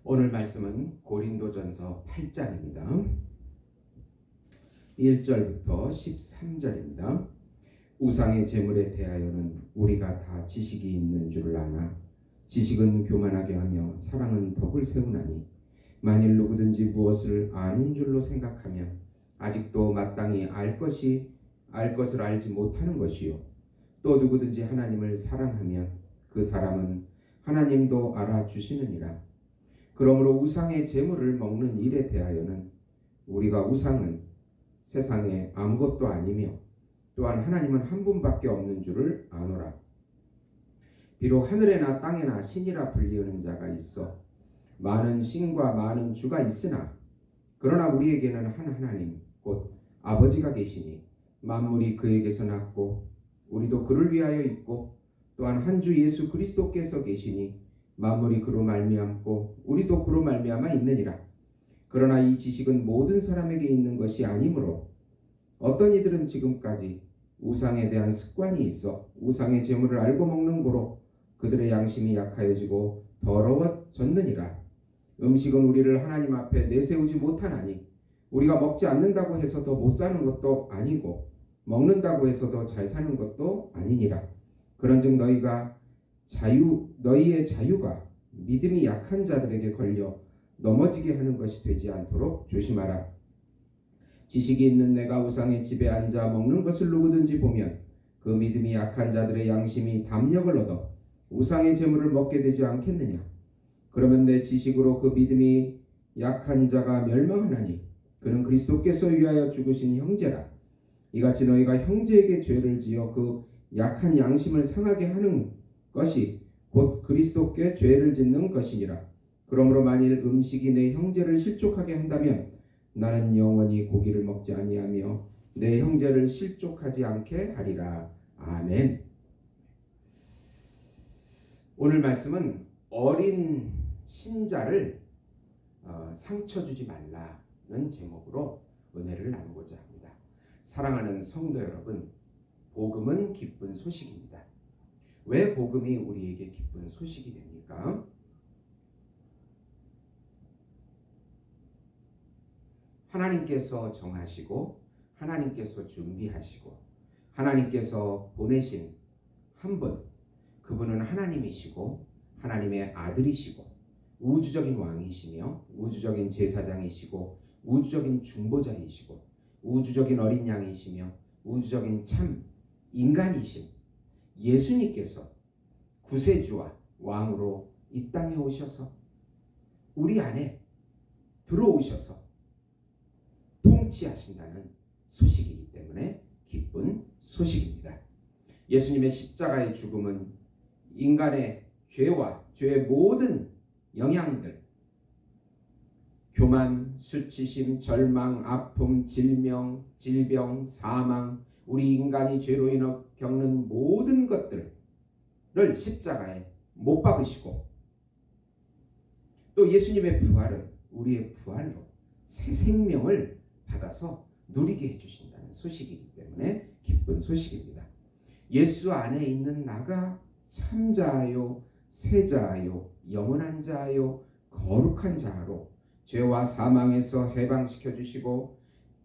오늘 말씀은 고린도전서 8장입니다. 1절부터 13절입니다. 우상의 제물에 대하여는 우리가 다 지식이 있는 줄을 아나 지식은 교만하게 하며 사랑은 덕을 세우나니 만일 누구든지 무엇을 아는 줄로 생각하면 아직도 마땅히 알 것을 알지 못하는 것이요 또 누구든지 하나님을 사랑하면 그 사람은 하나님도 알아주시느니라. 그러므로 우상의 제물을 먹는 일에 대하여는 우리가 우상은 세상에 아무것도 아니며 또한 하나님은 한 분밖에 없는 줄을 아노라. 비록 하늘에나 땅에나 신이라 불리우는 자가 있어 많은 신과 많은 주가 있으나 그러나 우리에게는 한 하나님 곧 아버지가 계시니 만물이 그에게서 났고 우리도 그를 위하여 있고 또한 한 주 예수 그리스도께서 계시니 만물이 그로 말미암고 우리도 그로 말미암아 있느니라. 그러나 이 지식은 모든 사람에게 있는 것이 아니므로 어떤 이들은 지금까지 우상에 대한 습관이 있어 우상의 제물을 알고 먹는 고로 그들의 양심이 약하여지고 더러워졌느니라. 음식은 우리를 하나님 앞에 내세우지 못하나니 우리가 먹지 않는다고 해서 더 못 사는 것도 아니고 먹는다고 해서 더 잘 사는 것도 아니니라. 그런즉 너희의 자유가 믿음이 약한 자들에게 걸려 넘어지게 하는 것이 되지 않도록 조심하라. 지식이 있는 내가 우상의 집에 앉아 먹는 것을 누구든지 보면 그 믿음이 약한 자들의 양심이 담력을 얻어 우상의 제물을 먹게 되지 않겠느냐. 그러면 내 지식으로 그 믿음이 약한 자가 멸망하나니 그는 그리스도께서 위하여 죽으신 형제라. 이같이 너희가 형제에게 죄를 지어 그 약한 양심을 상하게 하는 것이 곧 그리스도께 죄를 짓는 것이니라. 그러므로 만일 음식이 내 형제를 실족하게 한다면 나는 영원히 고기를 먹지 아니하며 내 형제를 실족하지 않게 하리라. 아멘. 오늘 말씀은 어린 신자를 상처 주지 말라는 제목으로 은혜를 나누고자 합니다. 사랑하는 성도 여러분, 복음은 기쁜 소식입니다. 왜 복음이 우리에게 기쁜 소식이 됩니까? 하나님께서 정하시고 하나님께서 준비하시고 하나님께서 보내신 한 분, 그분은 하나님이시고 하나님의 아들이시고 우주적인 왕이시며 우주적인 제사장이시고 우주적인 중보자이시고 우주적인 어린 양이시며 우주적인 참 인간이신 예수님께서 구세주와 왕으로 이 땅에 오셔서 우리 안에 들어오셔서 통치하신다는 소식이기 때문에 기쁜 소식입니다. 예수님의 십자가의 죽음은 인간의 죄와 죄의 모든 영향들, 교만, 수치심, 절망, 아픔, 질병, 사망, 우리 인간이 죄로 인해 겪는 모든 것들을 십자가에 못 박으시고 또 예수님의 부활은 우리의 부활로 새 생명을 받아서 누리게 해주신다는 소식이기 때문에 기쁜 소식입니다. 예수 안에 있는 나가 참자요, 세자요, 영원한 자요, 거룩한 자로 죄와 사망에서 해방시켜 주시고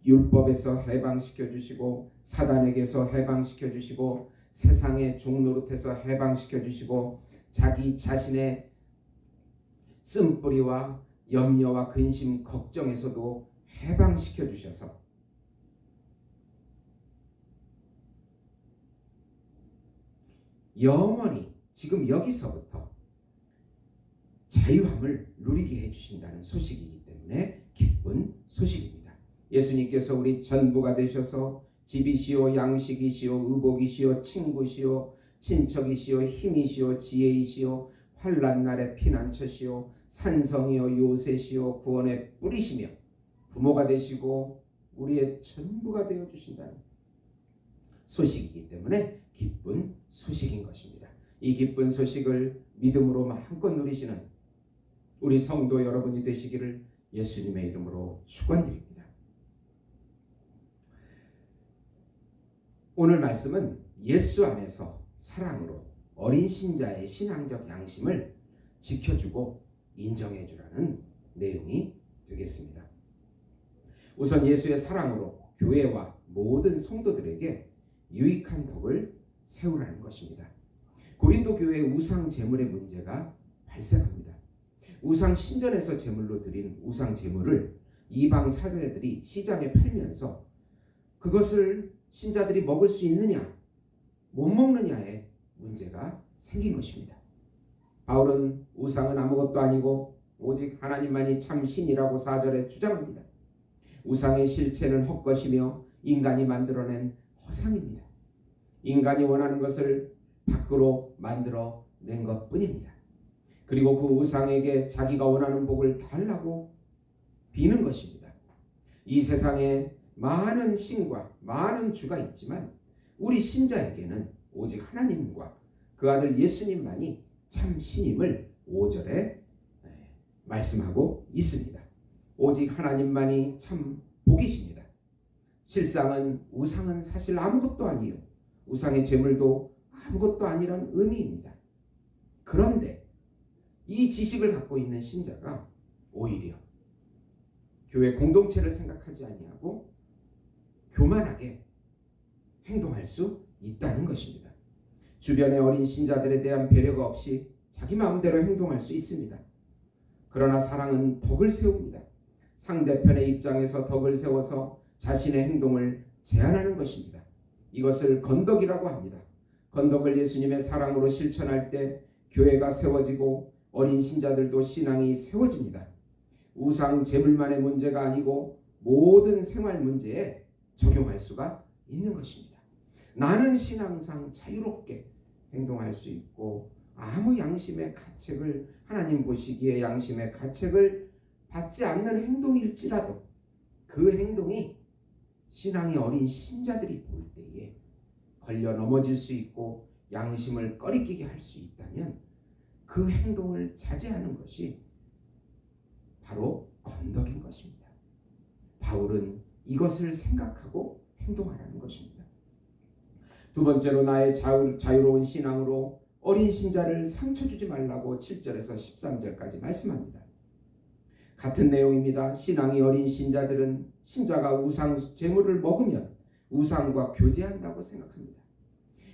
율법에서 해방시켜 주시고 사단에게서 해방시켜 주시고 세상의 종노릇에서 해방시켜 주시고 자기 자신의 쓴뿌리와 염려와 근심, 걱정에서도 해방시켜 주셔서 영원히 지금 여기서부터 자유함을 누리게 해주신다는 소식이기 때문에 기쁜 소식입니다. 예수님께서 우리 전부가 되셔서 집이시오, 양식이시오, 의복이시오, 친구시오, 친척이시오, 힘이시오, 지혜이시오, 환난 날의 피난처시오, 산성이요, 요새시오, 구원의 뿌리시며 부모가 되시고 우리의 전부가 되어주신다는 소식이기 때문에 기쁜 소식인 것입니다. 이 기쁜 소식을 믿음으로 마음껏 누리시는 우리 성도 여러분이 되시기를 예수님의 이름으로 축원드립니다. 오늘 말씀은 예수 안에서 사랑으로 어린 신자의 신앙적 양심을 지켜주고 인정해 주라는 내용이 되겠습니다. 우선 예수의 사랑으로 교회와 모든 성도들에게 유익한 덕을 세우라는 것입니다. 고린도 교회의 우상 제물의 문제가 발생합니다. 우상 신전에서 제물로 드린 우상 제물을 이방 사제들이 시장에 팔면서 그것을 신자들이 먹을 수 있느냐 못 먹느냐의 문제가 생긴 것입니다. 바울은 우상은 아무것도 아니고 오직 하나님만이 참 신이라고 4절에 주장합니다. 우상의 실체는 헛것이며 인간이 만들어낸 허상입니다. 인간이 원하는 것을 밖으로 만들어낸 것뿐입니다. 그리고 그 우상에게 자기가 원하는 복을 달라고 비는 것입니다. 이 세상에 많은 신과 많은 주가 있지만 우리 신자에게는 오직 하나님과 그 아들 예수님만이 참 신임을 5절에 말씀하고 있습니다. 오직 하나님만이 참 복이십니다. 실상은 우상은 사실 아무것도 아니요. 우상의 제물도 아무것도 아니란 의미입니다. 그런데 이 지식을 갖고 있는 신자가 오히려 교회 공동체를 생각하지 아니하고 교만하게 행동할 수 있다는 것입니다. 주변의 어린 신자들에 대한 배려가 없이 자기 마음대로 행동할 수 있습니다. 그러나 사랑은 덕을 세웁니다. 상대편의 입장에서 덕을 세워서 자신의 행동을 제한하는 것입니다. 이것을 건덕이라고 합니다. 건덕을 예수님의 사랑으로 실천할 때 교회가 세워지고 어린 신자들도 신앙이 세워집니다. 우상 제물만의 문제가 아니고 모든 생활 문제에 적용할 수가 있는 것입니다. 나는 신앙상 자유롭게 행동할 수 있고 아무 양심의 가책을 하나님 보시기에 양심의 가책을 받지 않는 행동일지라도 그 행동이 신앙이 어린 신자들이 볼 때에 걸려 넘어질 수 있고 양심을 꺼리끼게 할 수 있다면 그 행동을 자제하는 것이 바로 건덕인 것입니다. 바울은 이것을 생각하고 행동하라는 것입니다. 두 번째로 나의 자유로운 신앙으로 어린 신자를 상처 주지 말라고 7절에서 13절까지 말씀합니다. 같은 내용입니다. 신앙이 어린 신자들은 신자가 우상 제물을 먹으면 우상과 교제한다고 생각합니다.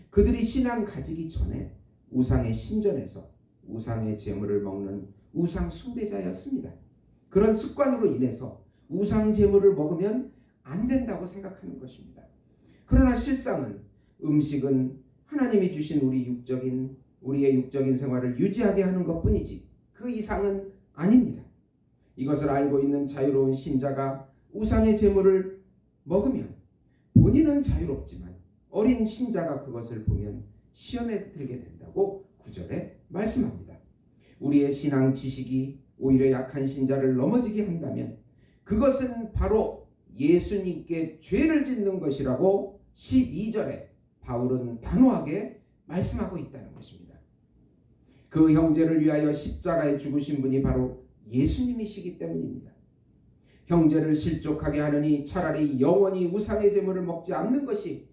그들이 신앙 가지기 전에 우상의 신전에서 우상의 제물을 먹는 우상 숭배자였습니다. 그런 습관으로 인해서 우상 제물을 먹으면 안 된다고 생각하는 것입니다. 그러나 실상은 음식은 하나님이 주신 우리의 육적인 생활을 유지하게 하는 것뿐이지 그 이상은 아닙니다. 이것을 알고 있는 자유로운 신자가 우상의 제물을 먹으면 본인은 자유롭지만 어린 신자가 그것을 보면 시험에 들게 된다고 9절에 말씀합니다. 우리의 신앙 지식이 오히려 약한 신자를 넘어지게 한다면 그것은 바로 예수님께 죄를 짓는 것이라고 12절에 바울은 단호하게 말씀하고 있다는 것입니다. 그 형제를 위하여 십자가에 죽으신 분이 바로 예수님이시기 때문입니다. 형제를 실족하게 하느니 차라리 영원히 우상의 제물을 먹지 않는 것이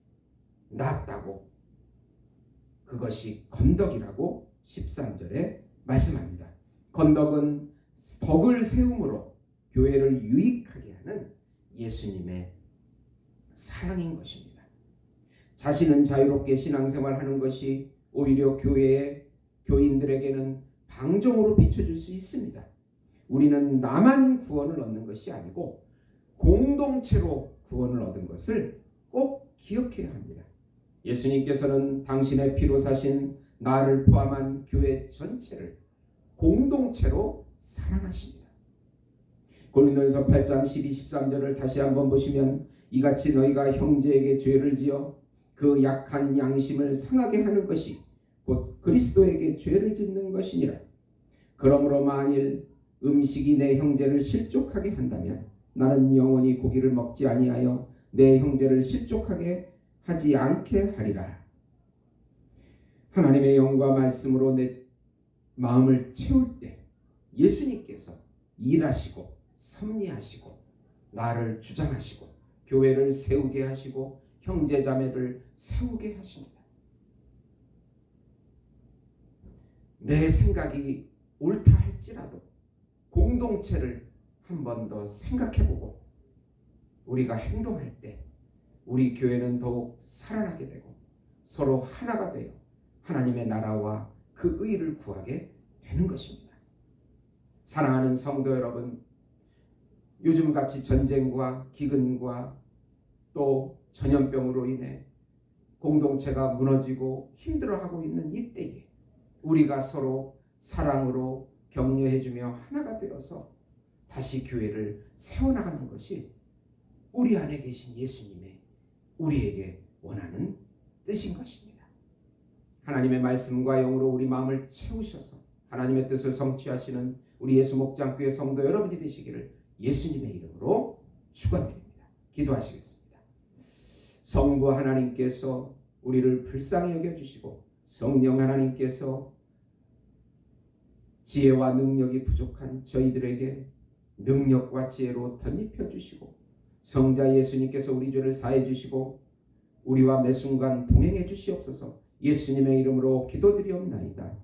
낫다고 그것이 건덕이라고 13절에 말씀합니다. 건덕은 덕을 세움으로 교회를 유익하게 하는 예수님의 사랑인 것입니다. 자신은 자유롭게 신앙생활하는 것이 오히려 교회의 교인들에게는 방종으로 비춰질 수 있습니다. 우리는 나만 구원을 얻는 것이 아니고 공동체로 구원을 얻은 것을 꼭 기억해야 합니다. 예수님께서는 당신의 피로 사신 나를 포함한 교회 전체를 공동체로 사랑하십니다. 고린도전서 8장 12, 13절을 다시 한번 보시면 이같이 너희가 형제에게 죄를 지어 그 약한 양심을 상하게 하는 것이 곧 그리스도에게 죄를 짓는 것이니라. 그러므로 만일 음식이 내 형제를 실족하게 한다면 나는 영원히 고기를 먹지 아니하여 내 형제를 실족하게 하지 않게 하리라. 하나님의 영과 말씀으로 내 마음을 채울 때 예수님께서 일하시고 섭리하시고 나를 주장하시고 교회를 세우게 하시고 형제자매를 세우게 하십니다. 내 생각이 옳다 할지라도 공동체를 한 번 더 생각해보고 우리가 행동할 때 우리 교회는 더욱 살아나게 되고 서로 하나가 되어 하나님의 나라와 그 의를 구하게 되는 것입니다. 사랑하는 성도 여러분, 요즘같이 전쟁과 기근과 또 전염병으로 인해 공동체가 무너지고 힘들어하고 있는 이때에 우리가 서로 사랑으로 격려해주며 하나가 되어서 다시 교회를 세워나가는 것이 우리 안에 계신 예수님의 우리에게 원하는 뜻인 것입니다. 하나님의 말씀과 영으로 우리 마음을 채우셔서 하나님의 뜻을 성취하시는 우리 예수 목장교회 성도 여러분이 되시기를 예수님의 이름으로 축원드립니다. 기도하시겠습니다. 성부 하나님께서 우리를 불쌍히 여겨주시고 성령 하나님께서 지혜와 능력이 부족한 저희들에게 능력과 지혜로 덧입혀 주시고 성자 예수님께서 우리 죄를 사해 주시고 우리와 매 순간 동행해 주시옵소서. 예수님의 이름으로 기도드리옵나이다.